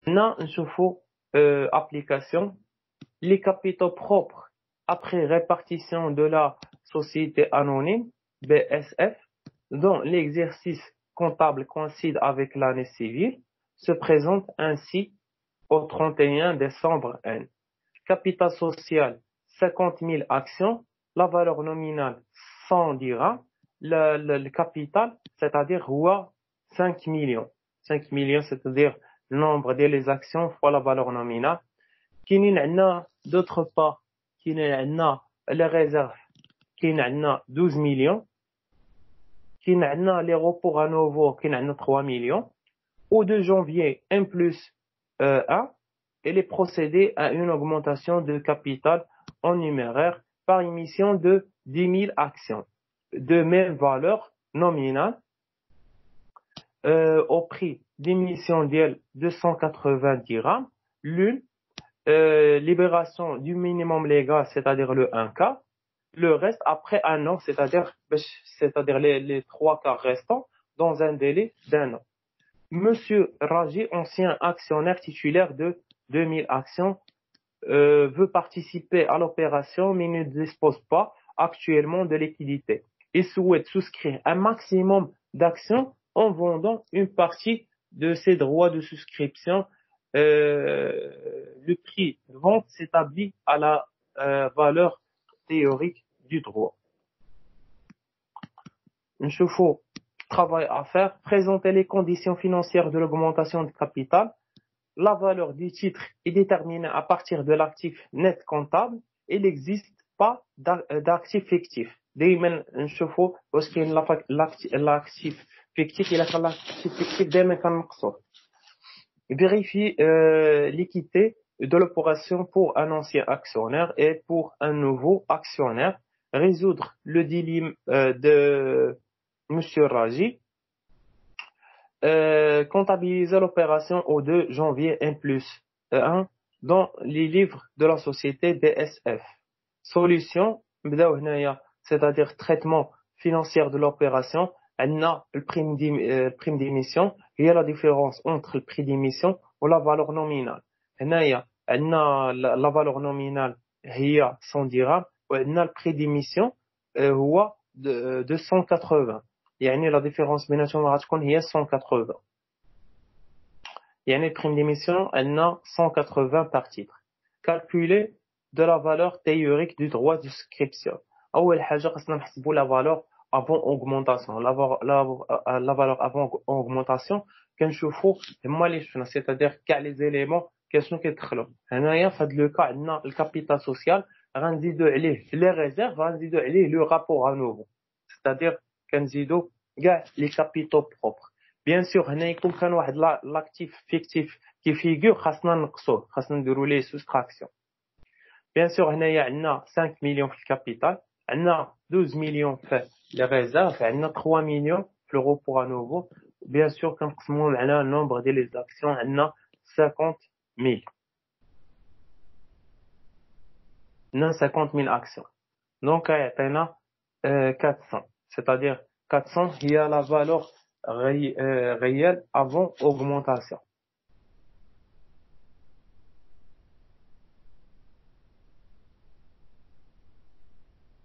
هنا نشوفوا application les capitaux propres après répartition de la société anonyme BSF dont l'exercice comptable coïncide avec l'année civile se présente ainsi au 31 décembre N. Capital social 50 000 actions, la valeur nominale 100 dirhams, le capital, c'est-à-dire 5 millions. 5 millions, c'est-à-dire le nombre des actions fois la valeur nominale. كاينين عندنا d'autre part كاينين عندنا les réserves كاين عندنا 12 millions كاين عندنا les repos à nouveau كاين عندنا 3 millions au 2 janvier 1 plus 1 et les procéder à une augmentation de capital en numéraire par émission de 10 000 actions de même valeur nominale au prix d'émission de 280 dirhams l'une libération du minimum légal, c'est-à-dire le 1K, le reste après un an, c'est-à-dire les 3 quarts restants dans un délai d'un an. Monsieur Raji, ancien actionnaire titulaire de 2000 actions, veut participer à l'opération mais ne dispose pas actuellement de liquidité. Il souhaite souscrire un maximum d'actions en vendant une partie de ses droits de souscription. Le prix de vente s'établit à la valeur théorique du droit. نشوفوا travail à faire, présenter les conditions financières de l'augmentation de capital. La valeur du titre est déterminée à partir de l'actif net comptable. Il n'existe pas d'actif fictif. دايما نشوفوا واش كاين l'actif fictif إلا كان l'actif fictif دايما كنقصوه. Vérifier l'équité de l'opération pour un ancien actionnaire et pour un nouveau actionnaire. Résoudre le dilemme de Monsieur Raji. Comptabiliser l'opération au 2 janvier 1 plus 1 dans les livres de la société BSF. Solution, c'est-à-dire traitement financier de l'opération. عندنا البريم d'émission هي la différence entre le prix d'émission ou la valeur nominale. هنايا عندنا la valeur nominale هي 100 dirhams وعندنا le prix d'émission هو de 180. يعني la différence بيناتهم غتكون هي 180. يعني البريم d'émission عندنا 180 par titre. Calculer de la valeur théorique du droit de souscription. أول حاجة خصنا نحسبوا la valeur avant augmentation. La valeur avant augmentation كنشوفوا هما اللي شفنا, c'est-à-dire كاع les éléments كيفاش كيدخلوا. هنايا في هذا لو كا عندنا الكابيتال سوسيال غنزيدوا عليه لي ريزيرف غنزيدوا عليه لو رابور ا نوفو, c'est-à-dire كنزيدوا كاع لي كابيتال بروبر. بيان سور هنا يكون كان واحد لاكتيف فيكتيف كي فيغور خاصنا نقصوه, خاصنا نديروا ليه سوستراكسيون. بيان سور هنايا عندنا 5 مليون في الكابيتال, عندنا 12 مليون في les réserves, عندنا 3 millions في le repos à nouveau. Bien sûr كنقسموا على nombre ديال les actions, عندنا 50 000. عندنا 50 000 actions. Donc يعطينا 400, c'est-à-dire 400 هي la valeur réelle avant augmentation.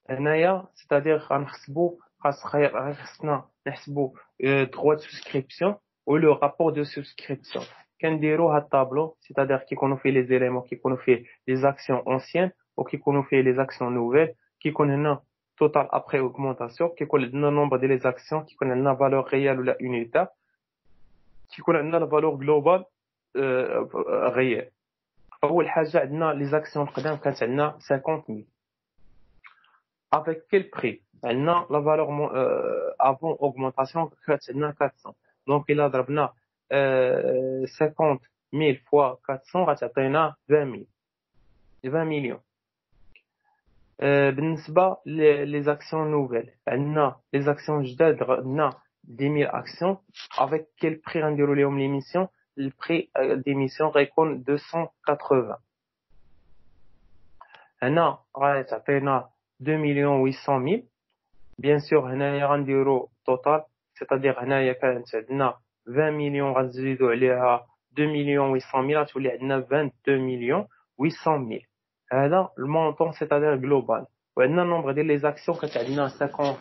هنايا c'est-à-dire غنحسبوا خاصنا نحسبوا droit de souscription ou le rapport de souscription. كنديروا هاد الطابلو, c'est-à-dire كيكونوا فيه les éléments كيكونوا فيه les actions anciennes ou كيكونوا فيه les actions nouvelles, كيكون هنا total après augmentation, كيكون عندنا nombre ديال les actions, كيكون عندنا valeur réelle ولا unitaire, كيكون عندنا la valeur globale réelle. اول حاجه عندنا les actions القدام كانت عندنا 50 000. Avec quel prix? عندنا la valeur avant augmentation كانت عندنا 400. Donc il a ضربنا 50 000 fois 400 غتعطينا 20 millions. بالنسبة les actions nouvelles, عندنا les actions جداد عندنا 10 000 actions. Avec quel prix غنديروا لهم l'émission? Le prix d'émission غيكون 280. هنا غتعطينا 2 800 000. Bien sûr هنايا غنديروا total, c'est-à-dire هنايا كانت عندنا 20 millions غنزيدوا عليها 2 800 000 غتولي عندنا 22 800 000. هذا المونطون سيتادير جلوبال. وعندنا النومبر ديال لي زاكسيون كتعندنا 50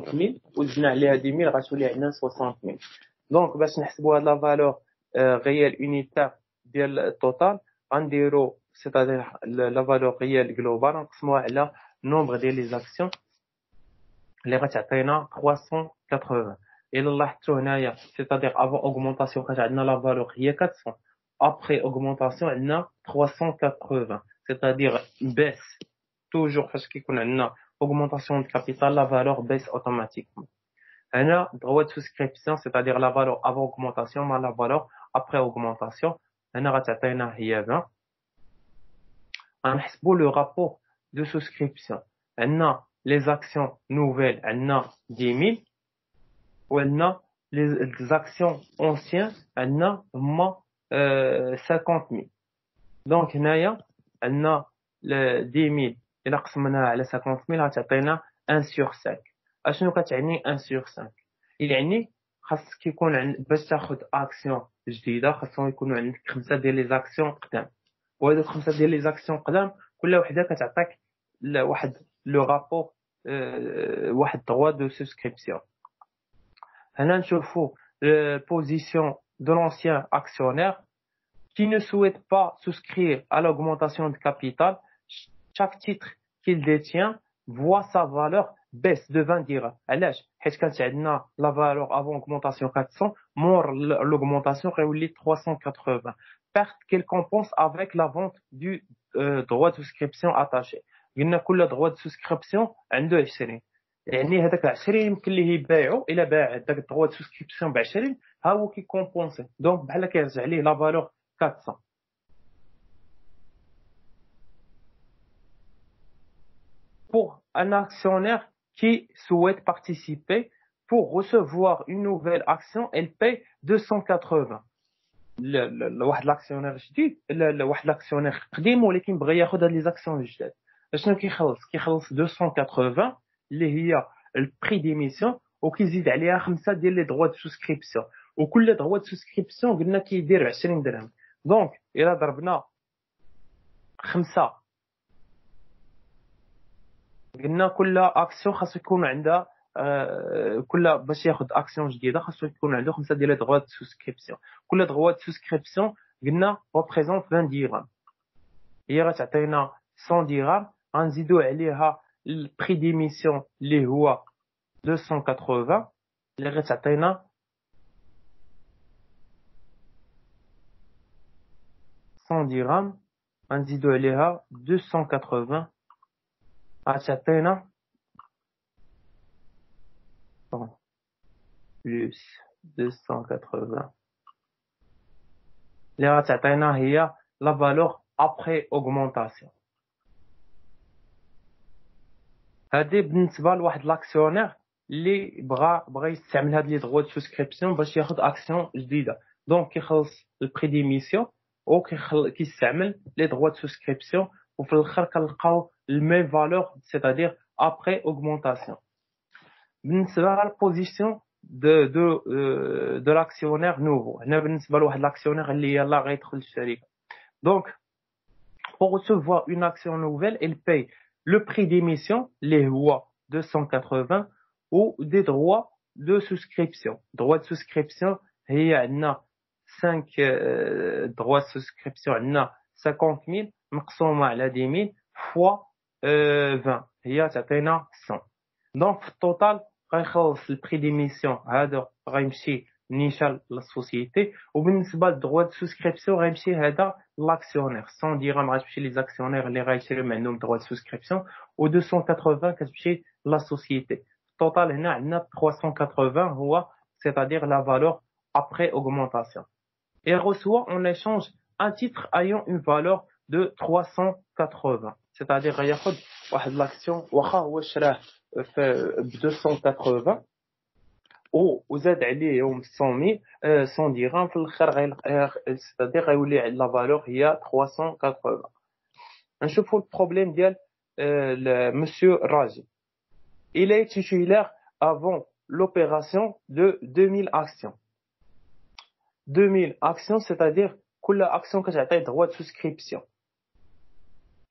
000 وزدنا عليها 10 000 غتولي عندنا 60 000. دونك باش نحسبوا هاد لا فالور ريال يونيتير ديال التوتال غنديرو سيتادير لا فالور ريال جلوبال نقسموها على النومبر ديال لي زاكسيون اللي غتعطينا 380. الا لاحظتوا هنايا سيتادير افون اوغمونطاسيون كانت عندنا لا فالور هي 400، ابري اوغمونطاسيون عندنا 380، سيتادير بيس. توجور فاش كيكون عندنا اوغمونطاسيون دو كابيتال لا فالور بيس اوتوماتيكمون. هنا droit de souscription c'est-à-dire la valeur avant augmentation moins la valeur après augmentation. هنا غتعطينا هي 20. غنحسبوا le rapport de souscription. عندنا les actions nouvelles عندنا 10 000 وعندنا les actions anciennes عندنا هما 50 000. دونك هنايا عندنا 10 000 إلا قسمناها على 50 000 غتعطينا 1/5. اشنو كتعني 1/5؟ يعني خاص كيكون عند باش تاخذ اكسيون جديده خاصهم يكونوا عندك 5 ديال لي زاكسيون قدام، وهذوك 5 ديال لي زاكسيون قدام كل وحده كتعطيك واحد لو رابور واحد droit de souscription. هنا نشوفوا position de l'ancien actionnaire qui ne souhaite pas souscrire à l'augmentation de capital. Chaque titre qu'il détient voit sa valeur baisse de 20 dirhams. علاش؟ حيت كانت عندنا لا فالور افون اوغمونطاسيون 400 مور l'augmentation غيولي 380. perte qu'elle compense avec la vente du droit de souscription attaché. قلنا كل droit de souscription عنده 20، يعني هذاك 20 يمكن ليه يبيعو. الا باع هذاك droit de souscription ب 20 ها هو كيكومبونسي، دونك بحال كيرجع ليه لا فالور 400. Pour un actionnaire qui souhaite participer, pour recevoir une nouvelle action, elle paye 280. واحد لاكسيونير جديد، واحد لاكسيونير قديم ولكن بغى ياخذ هاد لي زاكسيون الجداد، اشنو كيخلص 280 اللي هي البري ديميسيون، وكيزيد عليها 5 ديال لي دروا دو سوسكريبسيون، وكل دروا دو سوسكريبسيون قلنا كيدير 20 درهم. دونك الا ضربنا 5 قلنا كل اكسيون خاصو يكون عندها كل باش ياخذ اكسيون جديده خاصو يكون عنده 5 ديال لي دروا دو سوسكريبسيون. كل دروا دو سوسكريبسيون قلنا ريبريزونت 20 درهم، هي غتعطينا 100 درهم. غنزيدو عليها البري ديميسيون اللي هو 280 اللي غتعطينا 100 درهم. غنزيدو عليها 280 غتعطينا plus 280 اللي غتعطينا هي لا فالور ابري اوغمونطاسيون. هادي بالنسبه لواحد لاكسيونير اللي بغى يستعمل هاد لي دروا دو سوسكريبسيون باش ياخذ اكسيون جديده، دونك كيخلص البري ديميسيون او كيستعمل لي دروا دو سوسكريبسيون، وفي الاخر كنلقاو الميم فالور سيتادير ابري اوغمونطاسيون. بالنسبه للبوزيسيون de l'actionnaire nouveau، هنا بالنسبه لواحد لاكسيونير اللي يلاه غيدخل الشركه، دونك pour recevoir une action nouvelle elle paye le prix d'émission اللي هو 280 ou des droits de souscription. droits de souscription هي عندنا 5 droits de souscription، عندنا 50,000 مقسومه على 10,000 fois 20 هي تعطينا 100. دونك في التوتال غيخلص البري ديميسيون هذا غيمشي نيشان للسوسيتي، وبالنسبه للدغوا دو سوسكريبسيون غيمشي هذا لاكسيونير 100 درهم غتمشي لي زاكسيونير اللي غيشريو عندهم دغوا دو سوسكريبسيون، و 280 كتمشي لا سوسيتي. التوتال هنا عندنا 380 هو c'est-à-dire la valeur après augmentation. Et reçoit en échange un titre ayant une valeur de 380، c'est-à-dire غياخذ واحد لاكسيون واخا هو شراه ب 280 وزاد عليهم 100 درهم في الاخر c'est-à-dire غيولي لا فالور هي 380. نشوفوا البروبليم ديال monsieur Raji. Il est titulaire avant l'opération de 2000 actions. 2000 actions, c'est-à-dire كل action كتعطي droit de souscription.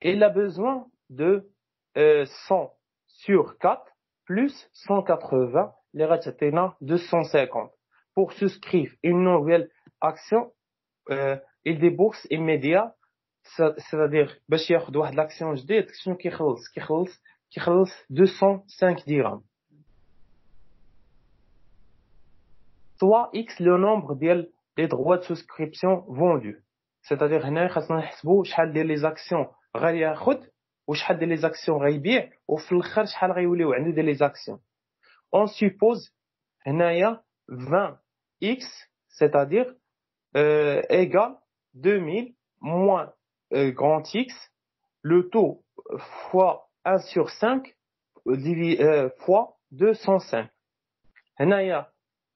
Il a besoin de 100 sur 4 plus 180, les غتعطينا 250. Pour souscrire une nouvelle action, il débourse immédiat, c'est-à-dire باش ياخذ واحد l'action جديد شنو كيخلص 205 dirhams. Soit X le nombre des droits de souscription vendus. C'est-à-dire هنا خاصنا نحسبوا شحال ديال les actions غياخذ وشحال ديال les actions غيبيع وفي الاخر شحال غيوليو عنده ديال les actions. On suppose هنايا 20x, c'est-à-dire égale 2000 moins grand X, le taux fois 1 sur 5 fois 205. هنايا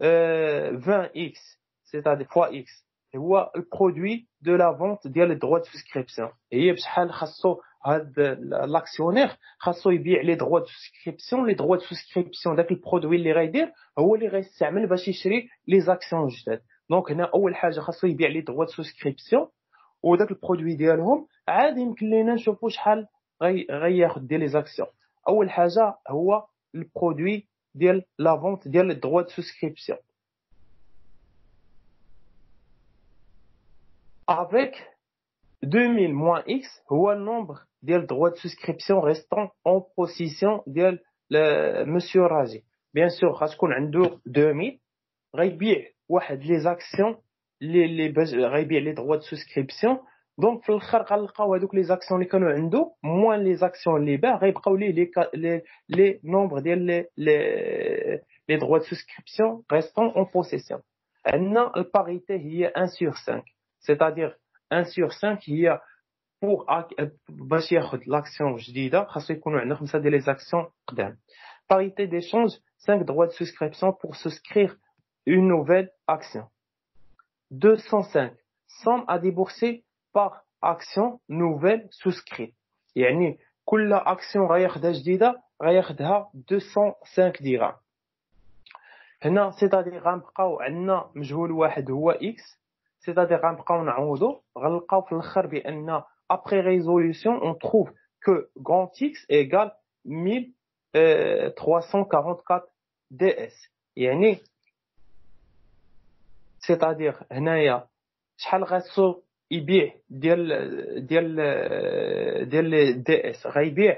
20x, c'est-à-dire fois x, هو البرودوي de la vente ديال les droits de souscription. هي بشحال خاصو هاد l'actionnaire خاصو يبيع les droits de souscription. les droits de souscription داك البرودوي اللي غيدير هو اللي غيستعمل باش يشري les actions جداد. دونك هنا اول حاجه خاصو يبيع les droits de souscription وداك البرودوي ديالهم عاد يمكن لينا نشوفوا شحال غياخذ ديال les actions. اول حاجه هو البرودوي ديال la vente ديال les droits de souscription. Avec 2000 moins X, هو le nombre ديال droits de souscription restant en possession ديال monsieur Raji. Bien sûr, غتكون عنده 2000 غيبيع واحد les actions اللي غيبيع les droits de souscription. دونك في الاخر غنلقاو هذوك les actions اللي كانوا عنده moins les actions اللي باع غيبقاو ليه les nombres ديال les droits de souscription restant en possession. عندنا الباريتي هي 1 sur 5. C'est-à-dire 1 sur 5 هي باش ياخذ l'action جديدة خاصو يكونوا عندنا 5 ديال les actions قدام. Parité d'échange, 5 droits de souscription pour souscrire une nouvelle action. 205 somme à débourser par action nouvelle souscrite. يعني كل action غياخدها جديدة غياخدها 205 dirhams. هنا c'est-à-dire غنبقاو عندنا مجهول واحد هو x, c'est-à-dire غنبقاو نعوضو غنلقاو في الاخر بان après résolution on trouve que grand x égale 1344 ds. يعني c'est-à-dire هنايا شحال غاسو يبيع ديال دي اس غيبيع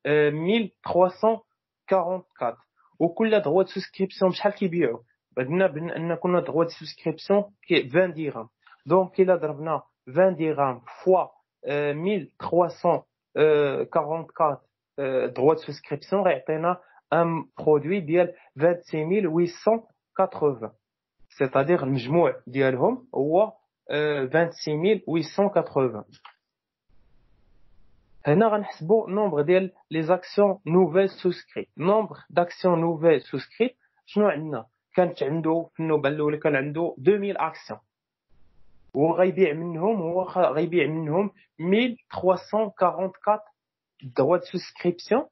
1344 وكل droit de souscription شحال كيبيعوا بدنا ان كنا droit de souscription 20 dirhams. donc il a ضربنا 20 dirhams fois 1344 droit de souscription غيعطينا un produit ديال 26880. c'est-à-dire المجموع ديالهم هو 26880. هنا غنحسبوا nombre ديال les actions nouvelles souscrites. nombre d'actions nouvelles souscrites شنو عندنا؟ كانت عنده في النوبه الاولى كان عنده 2000 actions وغيبيع منهم 1344 droits de souscription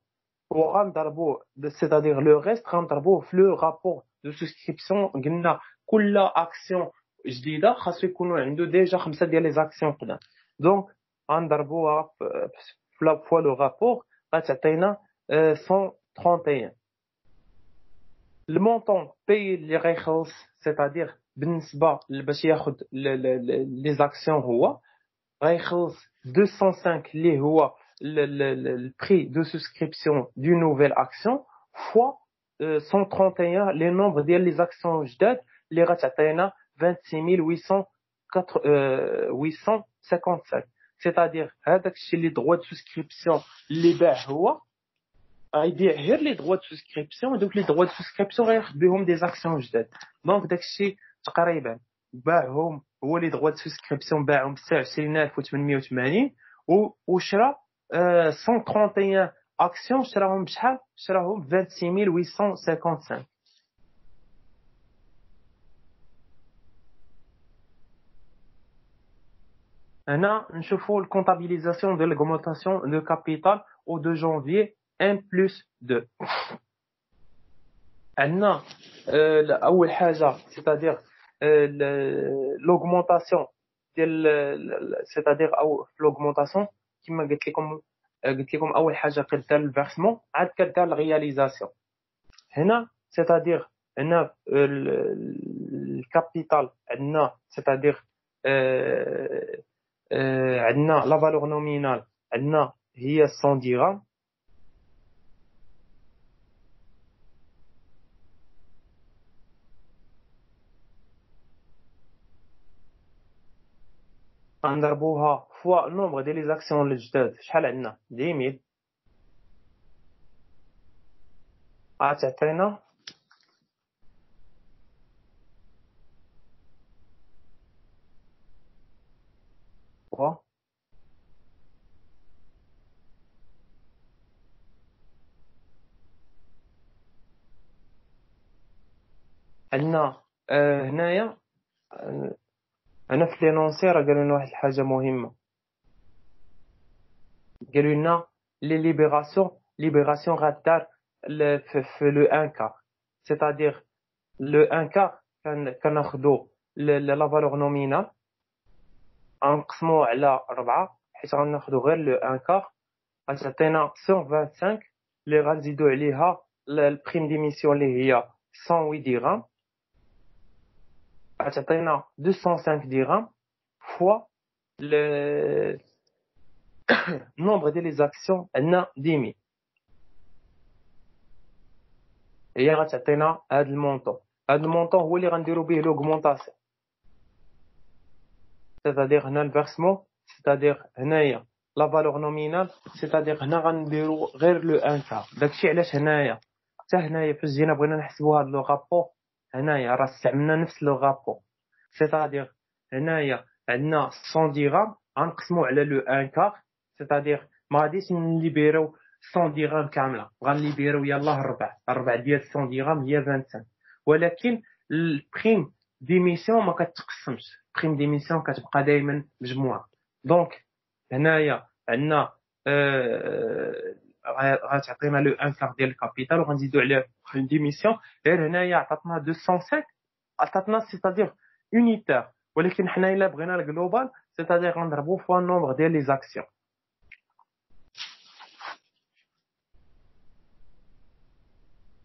وغنضربوه c'est-à-dire le reste غنضربوه في le rapport de souscription. قلنا كل اكسيون جديده خاصو يكونوا عنده ديجا 5 ديال لي زاكسيون قدام. دونك غنضربوها فوا لو رابور غتعطينا 131. المونطون باي اللي غيخلص c'est-à-dire بالنسبه باش ياخذ لي زاكسيون هو غيخلص 205 اللي هو le prix de souscription d'une nouvelle action fois 131 les nombres ديال les actions جداد اللي غتعطينا 26855. c'est-à-dire هذاك الشيء اللي droit de souscription اللي باع هو غيبيع غير لي droit de souscription ودوك لي droit de souscription غياخذ بهم des actions جداد. دونك داك الشيء تقريبا باعهم هو لي droit de souscription باعهم ب 29880 وشرا 131 actions شراهم بشحال؟ شراهم 26855. هنا نشوفوا الكونتابيليزاسيون de l'augmentation de capital au 2 janvier 1+2. عندنا اول حاجه c'est-à-dire l'augmentation c'est-à-dire l'augmentation كما قلت لكم اول حاجه كدار الفيرسمون عاد كدار الرياليزاسيون هنا c'est-à-dire هنا الكابيتال عندنا c'est-à-dire عندنا لا فالور نومينال عندنا هي 100 درهم غنضربوها فوا النومبر ديال لي زاكسيون الجداد شحال عندنا 10000 غتعطينا فوا عندنا هنايا انا في لينونسي راه قالوا لنا واحد الحاجه مهمه قالوا لنا لي ليبراسيون غادار في لو ان كار c'est-à-dire لو ان كار كناخذوا لا فالور نومينال غنقسموا على 4 حيت غناخذوا غير لو ان كار غتعطينا 125 اللي غنزيدوا عليها البريم ديميسيون اللي هي 108 درهم غتعطينا 205 درهم فوا le nombre ديال لي زاكسيون عندنا 10000 هي غتعطينا هذا المونطون هو اللي غنديروا به لوغمونطاسيون c'est-à-dire هنا الفيرسمون c'est-à-dire هنايا لا فالور نومينال c'est-à-dire هنا غنديروا غير لو ان كار داكشي علاش هنايا حتى هنايا فاش جينا بغينا نحسبوا هذا لو غابو هنايا راه استعملنا نفس لو غابو c'est-à-dire هنايا عندنا 100 درهم غنقسموا على لو ان كار c'est-à-dire ما غاديش نليبيرو 100 درهم كامله غنليبيرو يلاه الربع ديال 100 درهم هي 25 ولكن البريم ديميسيون ما كتقسمش بريم ديميسيون كتبقى دائما مجموعه دونك هنايا عندنا غتعطينا لو ان كار ديال الكابيتال وغنزيدو عليه بريم ديميسيون غير هنايا عطاتنا 205 عطاتنا c'est-à-dire unitaire ولكن حنا الا بغينا الجلوبال c'est-à-dire غنضربو فوا النومبر ديال لي زاكسيون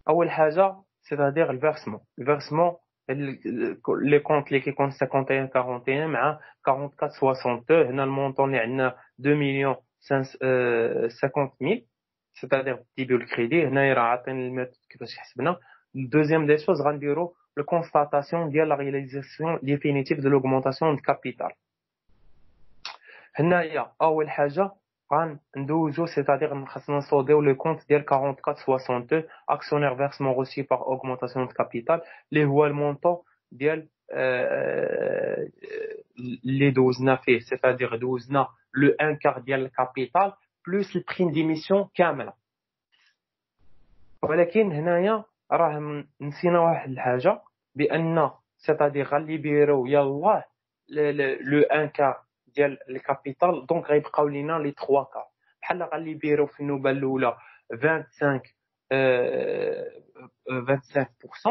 اول حاجه c'est-à-dire الفيرسمون les comptes اللي كيكون 51 41 مع 44 62 هنا المونطون اللي عندنا 2 مليون 50 ميل c'est-à-dire ديبيو الكريدي هنا راه عاطين الميثود كيفاش حسبنا دوزيام دي شوز غنديرو le constatation ديال la réalisation définitive de l'augmentation de capital هنايا اول حاجه غندوزو c'est-à-dire خاصنا نصوديو لو كونت ديال 4462 actionnaire versement reçu par augmentation de capital اللي هو المونطون ديال اللي دوزنا فيه c'est-à-dire دوزنا لو ان كار ديال الكابيتال بلس البريم ديميسيون كامله ولكن هنايا راه نسينا واحد الحاجه بان c'est-à-dire غنليبيرو يلاه لو ان كار ديال الكابيتال دونك غيبقاو لينا لي 3 كار بحال غنليبيرو في النوبه الاولى 25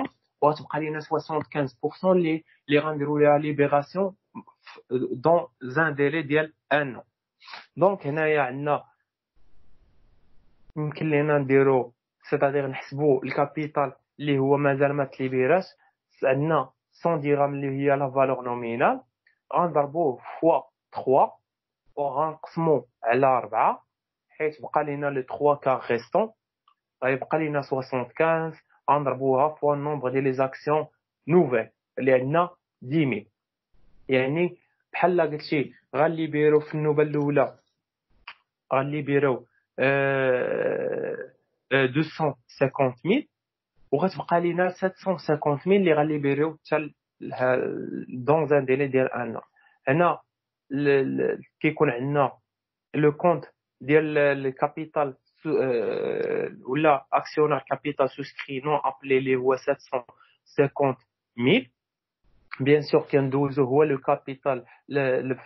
25% وغتبقى لينا 75% اللي غنديروا ليها ليبيراسيون دون ان ديلي ديال ان دونك هنايا عندنا يمكن لينا نديرو c'est-à-dire نحسبوا الكابيتال اللي هو مازال ما تليبيراش عندنا 100 درهم اللي هي لا فالور نومينال غنضربوه فوا 3 وغنقسموا على 4 حيت بقى لينا لي 3 كار ريستون غيبقى لينا 75 غنضربوها فوا النومبر ديال لي زاكسيون نوفيل اللي عندنا 10000 يعني بحال قلتي غنليبيرو في النوبه الاولى غنليبيرو 250000 وغتبقى لينا 750000 اللي غنليبيريو حتى دون ان ديلي ديال ان هنا كيكون عندنا لو كونت ديال الكابيتال ولا اكسيونير كابيتال سوسكري نون ابلي لي هو 750000 بيان سور كندوزو هو لو كابيتال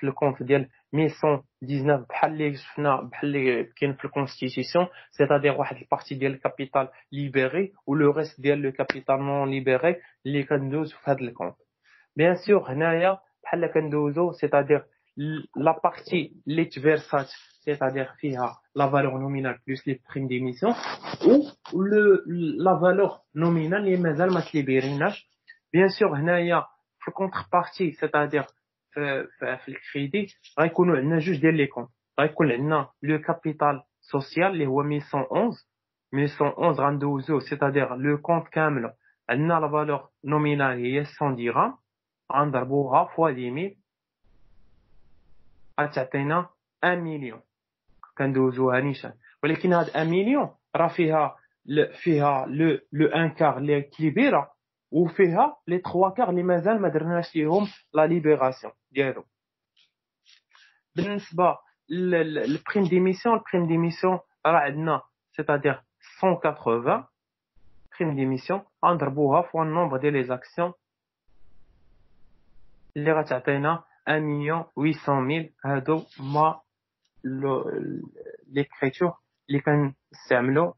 في الكونت ديال 1119 بحال اللي شفنا بحال اللي كاين في الكونستيتيسيون c'est-à-dire واحد البارتي ديال الكابيتال ليبري و لو ريست ديال لو كابيتال نون ليبري اللي كندوز في هذا الكونت Bien sûr, هنايا بحال كندوزو c'est-à-dire la partie اللي تفيرسات c'est-à-dire فيها la valeur nominale plus les primes d'émission ou la valeur nominale اللي مازال ما تليبيريناش. bien sûr هنايا في contrepartie c'est-à-dire في الكريدي غيكونوا عندنا جوج ديال لي كونت. غيكون عندنا لو كابيتال سوسيال اللي هو 1111 غندوزو c'est-à-dire لو كونت كامل عندنا لا فالور نومينال هي 100 درهم غنضربوها فوا 10000 غتعطينا 1 مليون كندوزوها نيشان. ولكن هاد 1 مليون راه فيها لو ان كار اللي كبيره وفيها لي 3 كار اللي مازال ما درناش ليهم لا ليبراسيون ديالو. بالنسبه للبريم ديميسيون راه عندنا c'est-à-dire 180 بريم ديميسيون غنضربوها فوا النومبر ديال لي زاكسيون اللي غتعطينا 1,800,000. هادو هما ليكريتور اللي كنستعملو